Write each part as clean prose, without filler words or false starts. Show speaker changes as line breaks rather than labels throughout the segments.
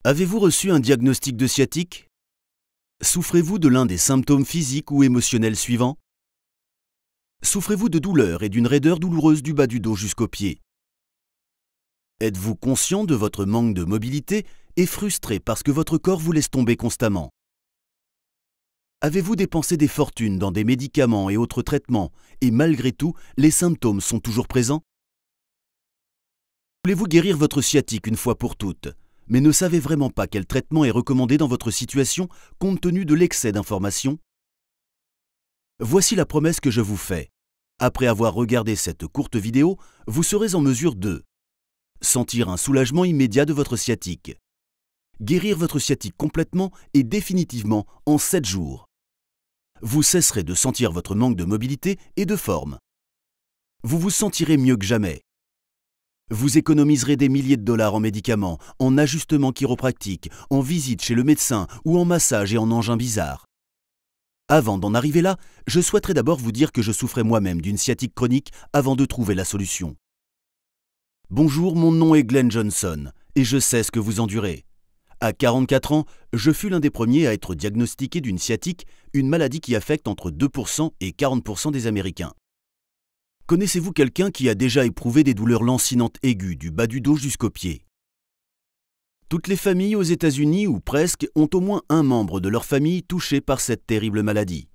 Avez-vous reçu un diagnostic de sciatique? Souffrez-vous de l'un des symptômes physiques ou émotionnels suivants? Souffrez-vous de douleurs et d'une raideur douloureuse du bas du dos jusqu'aux pieds? Êtes-vous conscient de votre manque de mobilité et frustré parce que votre corps vous laisse tomber constamment? Avez-vous dépensé des fortunes dans des médicaments et autres traitements et malgré tout, les symptômes sont toujours présents? Voulez-vous guérir votre sciatique une fois pour toutes, mais ne savez vraiment pas quel traitement est recommandé dans votre situation compte tenu de l'excès d'informations? Voici la promesse que je vous fais. Après avoir regardé cette courte vidéo, vous serez en mesure de sentir un soulagement immédiat de votre sciatique, guérir votre sciatique complètement et définitivement en 7 jours. Vous cesserez de sentir votre manque de mobilité et de forme. Vous vous sentirez mieux que jamais. Vous économiserez des milliers de dollars en médicaments, en ajustements chiropractiques, en visites chez le médecin ou en massage et en engins bizarres. Avant d'en arriver là, je souhaiterais d'abord vous dire que je souffrais moi-même d'une sciatique chronique avant de trouver la solution. Bonjour, mon nom est Glenn Johnson et je sais ce que vous endurez. À 44 ans, je fus l'un des premiers à être diagnostiqué d'une sciatique, une maladie qui affecte entre 2% et 40% des Américains. Connaissez-vous quelqu'un qui a déjà éprouvé des douleurs lancinantes aiguës du bas du dos jusqu'aux pieds? Toutes les familles aux États-Unis, ou presque, ont au moins un membre de leur famille touché par cette terrible maladie.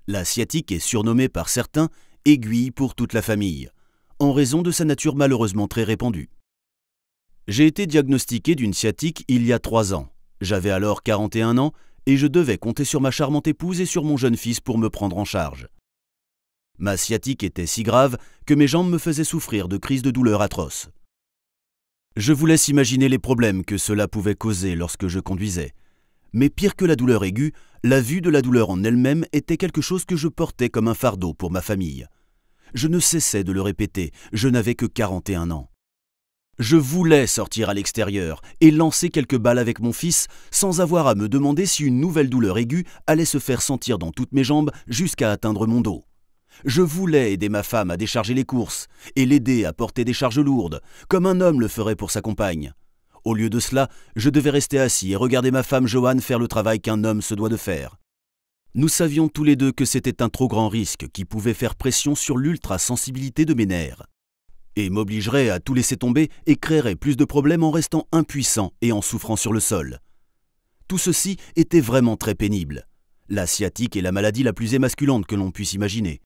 La sciatique est surnommée par certains « aiguille pour toute la famille », en raison de sa nature malheureusement très répandue. J'ai été diagnostiqué d'une sciatique il y a 3 ans. J'avais alors 41 ans et je devais compter sur ma charmante épouse et sur mon jeune fils pour me prendre en charge. Ma sciatique était si grave que mes jambes me faisaient souffrir de crises de douleur atroces. Je vous laisse imaginer les problèmes que cela pouvait causer lorsque je conduisais. Mais pire que la douleur aiguë, la vue de la douleur en elle-même était quelque chose que je portais comme un fardeau pour ma famille. Je ne cessais de le répéter, je n'avais que 41 ans. Je voulais sortir à l'extérieur et lancer quelques balles avec mon fils sans avoir à me demander si une nouvelle douleur aiguë allait se faire sentir dans toutes mes jambes jusqu'à atteindre mon dos. Je voulais aider ma femme à décharger les courses et l'aider à porter des charges lourdes, comme un homme le ferait pour sa compagne. Au lieu de cela, je devais rester assis et regarder ma femme Joanne faire le travail qu'un homme se doit de faire. Nous savions tous les deux que c'était un trop grand risque qui pouvait faire pression sur l'ultra-sensibilité de mes nerfs et m'obligerait à tout laisser tomber et créerait plus de problèmes en restant impuissant et en souffrant sur le sol. Tout ceci était vraiment très pénible. La sciatique est la maladie la plus émasculante que l'on puisse imaginer.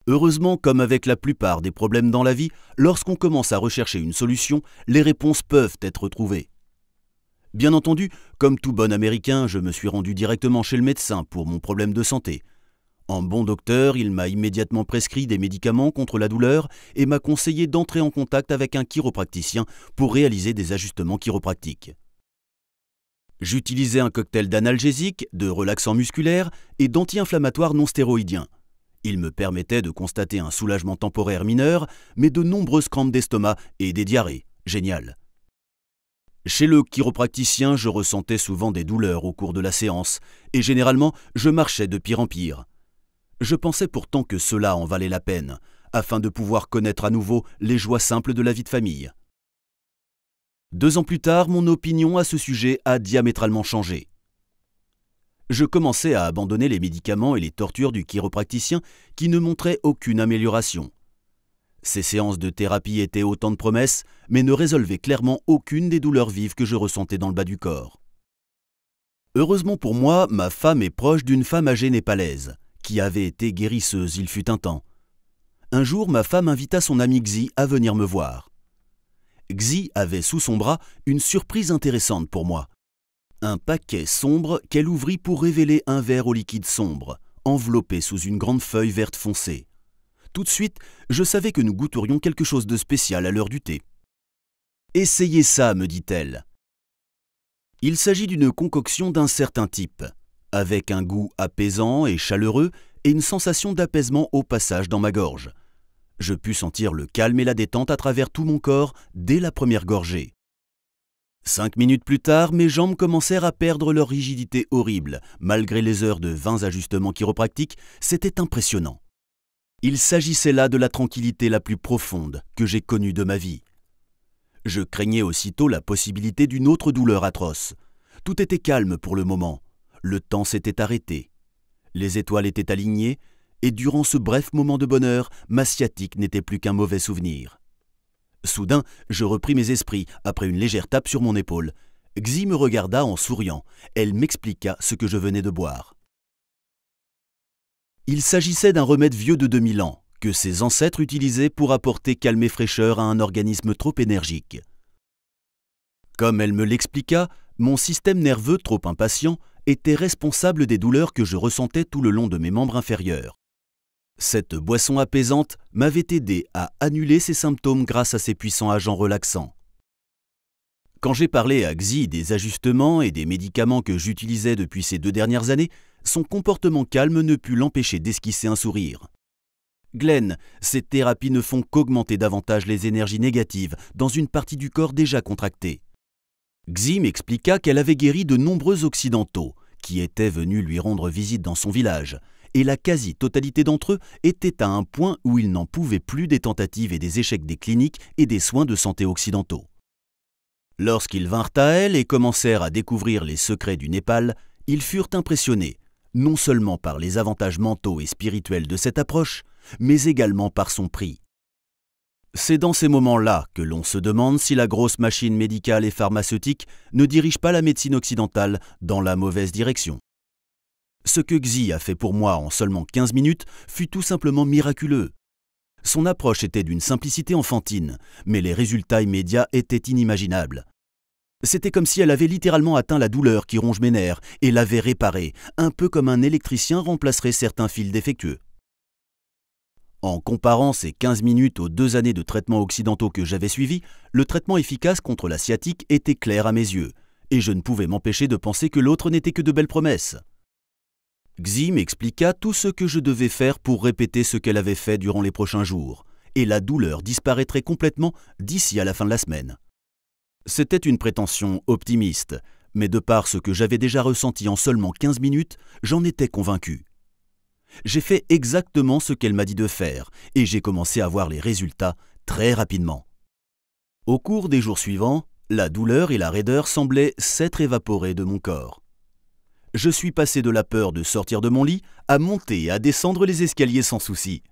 Heureusement, comme avec la plupart des problèmes dans la vie, lorsqu'on commence à rechercher une solution, les réponses peuvent être trouvées. Bien entendu, comme tout bon Américain, je me suis rendu directement chez le médecin pour mon problème de santé. En bon docteur, il m'a immédiatement prescrit des médicaments contre la douleur et m'a conseillé d'entrer en contact avec un chiropracticien pour réaliser des ajustements chiropractiques. J'utilisais un cocktail d'analgésiques, de relaxants musculaires et d'anti-inflammatoires non stéroïdiens. Il me permettait de constater un soulagement temporaire mineur, mais de nombreuses crampes d'estomac et des diarrhées. Génial. Chez le chiropracticien, je ressentais souvent des douleurs au cours de la séance, et généralement, je marchais de pire en pire. Je pensais pourtant que cela en valait la peine, afin de pouvoir connaître à nouveau les joies simples de la vie de famille. 2 ans plus tard, mon opinion à ce sujet a diamétralement changé. Je commençais à abandonner les médicaments et les tortures du chiropracticien qui ne montraient aucune amélioration. Ces séances de thérapie étaient autant de promesses, mais ne résolvaient clairement aucune des douleurs vives que je ressentais dans le bas du corps. Heureusement pour moi, ma femme est proche d'une femme âgée népalaise, qui avait été guérisseuse il fut un temps. Un jour, ma femme invita son ami Xi à venir me voir. Xi avait sous son bras une surprise intéressante pour moi. Un paquet sombre qu'elle ouvrit pour révéler un verre au liquide sombre, enveloppé sous une grande feuille verte foncée. Tout de suite, je savais que nous goûterions quelque chose de spécial à l'heure du thé. « Essayez ça, me dit-elle. Il s'agit d'une concoction d'un certain type, avec un goût apaisant et chaleureux et une sensation d'apaisement au passage dans ma gorge. Je pus sentir le calme et la détente à travers tout mon corps dès la première gorgée. 5 minutes plus tard, mes jambes commencèrent à perdre leur rigidité horrible. Malgré les heures de 20 ajustements chiropractiques, c'était impressionnant. Il s'agissait là de la tranquillité la plus profonde que j'ai connue de ma vie. Je craignais aussitôt la possibilité d'une autre douleur atroce. Tout était calme pour le moment. Le temps s'était arrêté. Les étoiles étaient alignées, et durant ce bref moment de bonheur, ma sciatique n'était plus qu'un mauvais souvenir. Soudain, je repris mes esprits après une légère tape sur mon épaule. Xi me regarda en souriant. Elle m'expliqua ce que je venais de boire. Il s'agissait d'un remède vieux de 2000 ans, que ses ancêtres utilisaient pour apporter calme et fraîcheur à un organisme trop énergique. Comme elle me l'expliqua, mon système nerveux trop impatient était responsable des douleurs que je ressentais tout le long de mes membres inférieurs. Cette boisson apaisante m'avait aidé à annuler ces symptômes grâce à ses puissants agents relaxants. Quand j'ai parlé à Xi des ajustements et des médicaments que j'utilisais depuis ces 2 dernières années, son comportement calme ne put l'empêcher d'esquisser un sourire. « Glenn, ces thérapies ne font qu'augmenter davantage les énergies négatives dans une partie du corps déjà contractée. » Xi m'expliqua qu'elle avait guéri de nombreux occidentaux qui étaient venus lui rendre visite dans son village, et la quasi-totalité d'entre eux étaient à un point où ils n'en pouvaient plus des tentatives et des échecs des cliniques et des soins de santé occidentaux. Lorsqu'ils vinrent à elle et commencèrent à découvrir les secrets du Népal, ils furent impressionnés, non seulement par les avantages mentaux et spirituels de cette approche, mais également par son prix. C'est dans ces moments-là que l'on se demande si la grosse machine médicale et pharmaceutique ne dirige pas la médecine occidentale dans la mauvaise direction. Ce que Xi a fait pour moi en seulement 15 minutes fut tout simplement miraculeux. Son approche était d'une simplicité enfantine, mais les résultats immédiats étaient inimaginables. C'était comme si elle avait littéralement atteint la douleur qui ronge mes nerfs et l'avait réparée, un peu comme un électricien remplacerait certains fils défectueux. En comparant ces 15 minutes aux 2 années de traitements occidentaux que j'avais suivis, le traitement efficace contre la sciatique était clair à mes yeux, et je ne pouvais m'empêcher de penser que l'autre n'était que de belles promesses. Xi m'expliqua tout ce que je devais faire pour répéter ce qu'elle avait fait durant les prochains jours, et la douleur disparaîtrait complètement d'ici à la fin de la semaine. C'était une prétention optimiste, mais de par ce que j'avais déjà ressenti en seulement 15 minutes, j'en étais convaincu. J'ai fait exactement ce qu'elle m'a dit de faire, et j'ai commencé à voir les résultats très rapidement. Au cours des jours suivants, la douleur et la raideur semblaient s'être évaporées de mon corps. Je suis passé de la peur de sortir de mon lit à monter et à descendre les escaliers sans souci.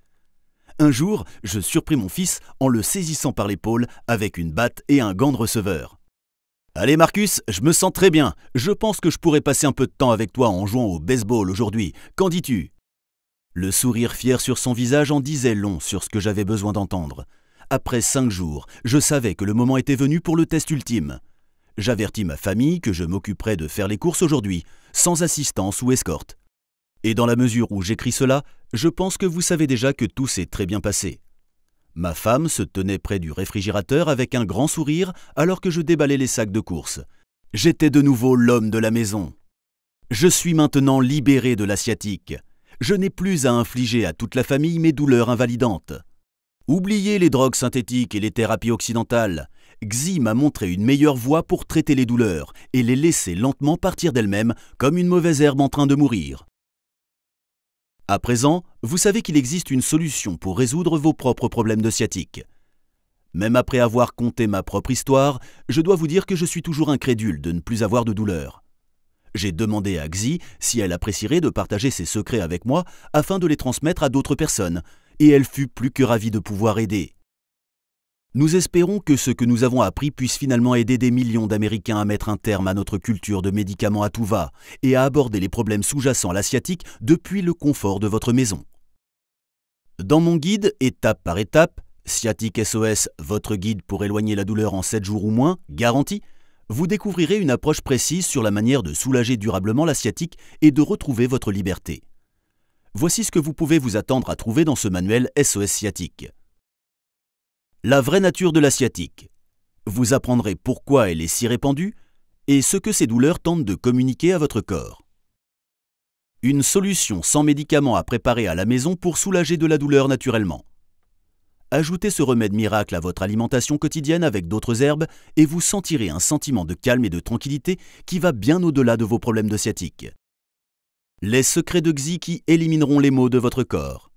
Un jour, je surpris mon fils en le saisissant par l'épaule avec une batte et un gant de receveur. « Allez Marcus, je me sens très bien. Je pense que je pourrais passer un peu de temps avec toi en jouant au baseball aujourd'hui. Qu'en dis-tu » Le sourire fier sur son visage en disait long sur ce que j'avais besoin d'entendre. Après 5 jours, je savais que le moment était venu pour le test ultime. J'avertis ma famille que je m'occuperai de faire les courses aujourd'hui, sans assistance ou escorte. Et dans la mesure où j'écris cela, je pense que vous savez déjà que tout s'est très bien passé. Ma femme se tenait près du réfrigérateur avec un grand sourire alors que je déballais les sacs de courses. J'étais de nouveau l'homme de la maison. Je suis maintenant libéré de la sciatique. Je n'ai plus à infliger à toute la famille mes douleurs invalidantes. Oubliez les drogues synthétiques et les thérapies occidentales. Xi m'a montré une meilleure voie pour traiter les douleurs et les laisser lentement partir d'elles-mêmes comme une mauvaise herbe en train de mourir. À présent, vous savez qu'il existe une solution pour résoudre vos propres problèmes de sciatique. Même après avoir conté ma propre histoire, je dois vous dire que je suis toujours incrédule de ne plus avoir de douleur. J'ai demandé à Xi si elle apprécierait de partager ses secrets avec moi afin de les transmettre à d'autres personnes, et elle fut plus que ravie de pouvoir aider. Nous espérons que ce que nous avons appris puisse finalement aider des millions d'Américains à mettre un terme à notre culture de médicaments à tout va et à aborder les problèmes sous-jacents à la sciatique depuis le confort de votre maison. Dans mon guide, étape par étape, Sciatique SOS, votre guide pour éloigner la douleur en 7 jours ou moins, garanti, vous découvrirez une approche précise sur la manière de soulager durablement la sciatique et de retrouver votre liberté. Voici ce que vous pouvez vous attendre à trouver dans ce manuel SOS Sciatique. La vraie nature de la sciatique. Vous apprendrez pourquoi elle est si répandue et ce que ces douleurs tentent de communiquer à votre corps. Une solution sans médicaments à préparer à la maison pour soulager de la douleur naturellement. Ajoutez ce remède miracle à votre alimentation quotidienne avec d'autres herbes et vous sentirez un sentiment de calme et de tranquillité qui va bien au-delà de vos problèmes de sciatique. Les secrets de Xi qui élimineront les maux de votre corps.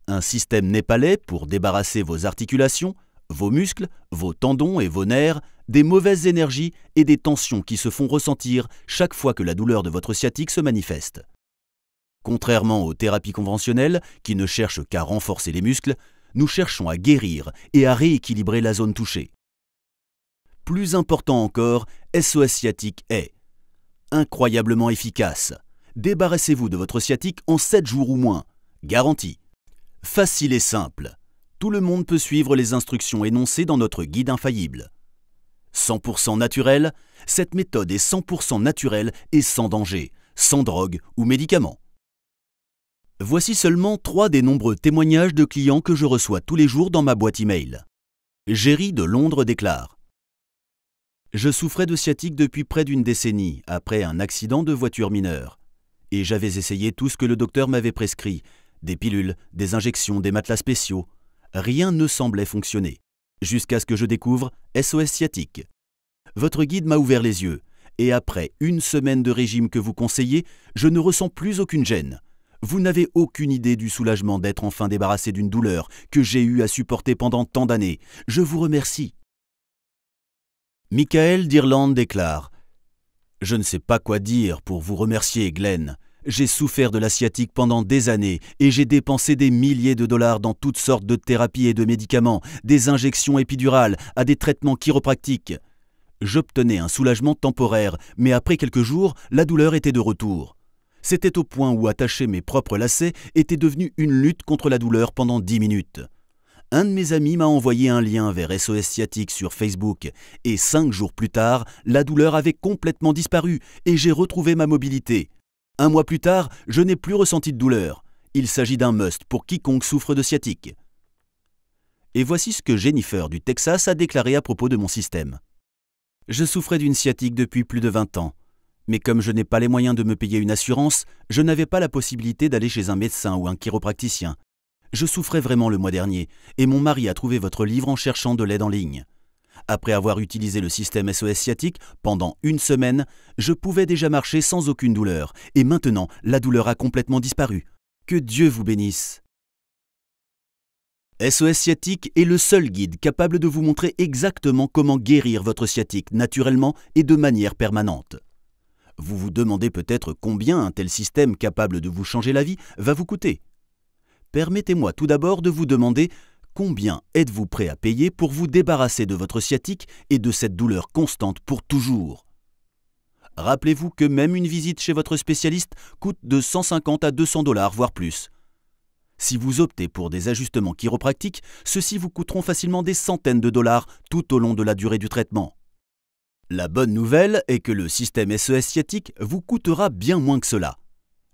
Un système népalais pour débarrasser vos articulations, vos muscles, vos tendons et vos nerfs, des mauvaises énergies et des tensions qui se font ressentir chaque fois que la douleur de votre sciatique se manifeste. Contrairement aux thérapies conventionnelles, qui ne cherchent qu'à renforcer les muscles, nous cherchons à guérir et à rééquilibrer la zone touchée. Plus important encore, SOS Sciatique est incroyablement efficace. Débarrassez-vous de votre sciatique en 7 jours ou moins. Garantie. Facile et simple. Tout le monde peut suivre les instructions énoncées dans notre guide infaillible. 100% naturel, cette méthode est 100% naturelle et sans danger, sans drogue ou médicaments. Voici seulement 3 des nombreux témoignages de clients que je reçois tous les jours dans ma boîte email. Géry de Londres déclare: Je souffrais de sciatique depuis près d'une décennie, après un accident de voiture mineur. Et j'avais essayé tout ce que le docteur m'avait prescrit, des pilules, des injections, des matelas spéciaux. Rien ne semblait fonctionner, jusqu'à ce que je découvre SOS Sciatique. Votre guide m'a ouvert les yeux, et après 1 semaine de régime que vous conseillez, je ne ressens plus aucune gêne. Vous n'avez aucune idée du soulagement d'être enfin débarrassé d'une douleur que j'ai eu à supporter pendant tant d'années. Je vous remercie. Michael d'Irlande déclare: Je ne sais pas quoi dire pour vous remercier, Glenn. J'ai souffert de la sciatique pendant des années et j'ai dépensé des milliers de dollars dans toutes sortes de thérapies et de médicaments, des injections épidurales à des traitements chiropractiques. J'obtenais un soulagement temporaire, mais après quelques jours, la douleur était de retour. C'était au point où attacher mes propres lacets était devenu une lutte contre la douleur pendant 10 minutes. Un de mes amis m'a envoyé un lien vers SOS Sciatique sur Facebook et 5 jours plus tard, la douleur avait complètement disparu et j'ai retrouvé ma mobilité. 1 mois plus tard, je n'ai plus ressenti de douleur. Il s'agit d'un must pour quiconque souffre de sciatique. Et voici ce que Jennifer du Texas a déclaré à propos de mon système. Je souffrais d'une sciatique depuis plus de 20 ans. Mais comme je n'ai pas les moyens de me payer une assurance, je n'avais pas la possibilité d'aller chez un médecin ou un chiropraticien. Je souffrais vraiment le mois dernier, et mon mari a trouvé votre livre en cherchant de l'aide en ligne. Après avoir utilisé le système SOS Sciatique pendant 1 semaine, je pouvais déjà marcher sans aucune douleur, et maintenant la douleur a complètement disparu. Que Dieu vous bénisse. SOS Sciatique est le seul guide capable de vous montrer exactement comment guérir votre sciatique naturellement et de manière permanente. Vous vous demandez peut-être combien un tel système capable de vous changer la vie va vous coûter. Permettez-moi tout d'abord de vous demander combien êtes-vous prêt à payer pour vous débarrasser de votre sciatique et de cette douleur constante pour toujours. Rappelez-vous que même une visite chez votre spécialiste coûte de 150 à 200 $, voire plus. Si vous optez pour des ajustements chiropractiques, ceux-ci vous coûteront facilement des centaines de dollars tout au long de la durée du traitement. La bonne nouvelle est que le système SOS Sciatique vous coûtera bien moins que cela.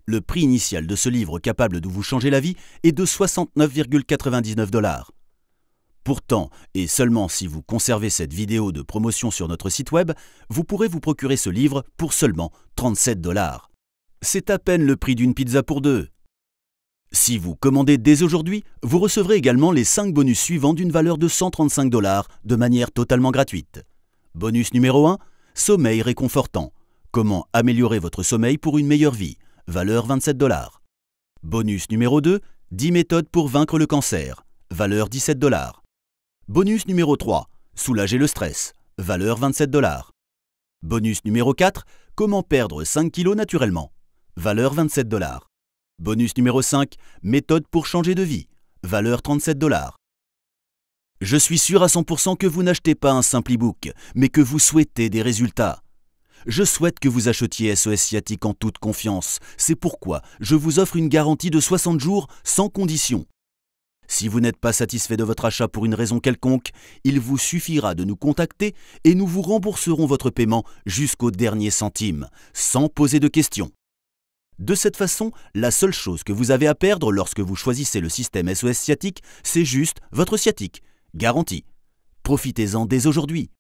Le prix initial de ce livre capable de vous changer la vie est de 69,99 $. Pourtant, et seulement si vous conservez cette vidéo de promotion sur notre site web, vous pourrez vous procurer ce livre pour seulement 37 $. C'est à peine le prix d'une pizza pour 2. Si vous commandez dès aujourd'hui, vous recevrez également les 5 bonus suivants d'une valeur de 135 $ de manière totalement gratuite. Bonus numéro 1, sommeil réconfortant. Comment améliorer votre sommeil pour une meilleure vie, valeur 27 $. Bonus numéro 2, 10 méthodes pour vaincre le cancer, valeur 17 $. Bonus numéro 3, soulager le stress, valeur 27 $. Bonus numéro 4, comment perdre 5 kilos naturellement, valeur 27 $. Bonus numéro 5, méthode pour changer de vie, valeur 37 $. Je suis sûr à 100% que vous n'achetez pas un simple e-book, mais que vous souhaitez des résultats. Je souhaite que vous achetiez SOS Sciatique en toute confiance. C'est pourquoi je vous offre une garantie de 60 jours sans condition. Si vous n'êtes pas satisfait de votre achat pour une raison quelconque, il vous suffira de nous contacter et nous vous rembourserons votre paiement jusqu'au dernier centime, sans poser de questions. De cette façon, la seule chose que vous avez à perdre lorsque vous choisissez le système SOS Sciatique, c'est juste votre sciatique. Garantie. Profitez-en dès aujourd'hui.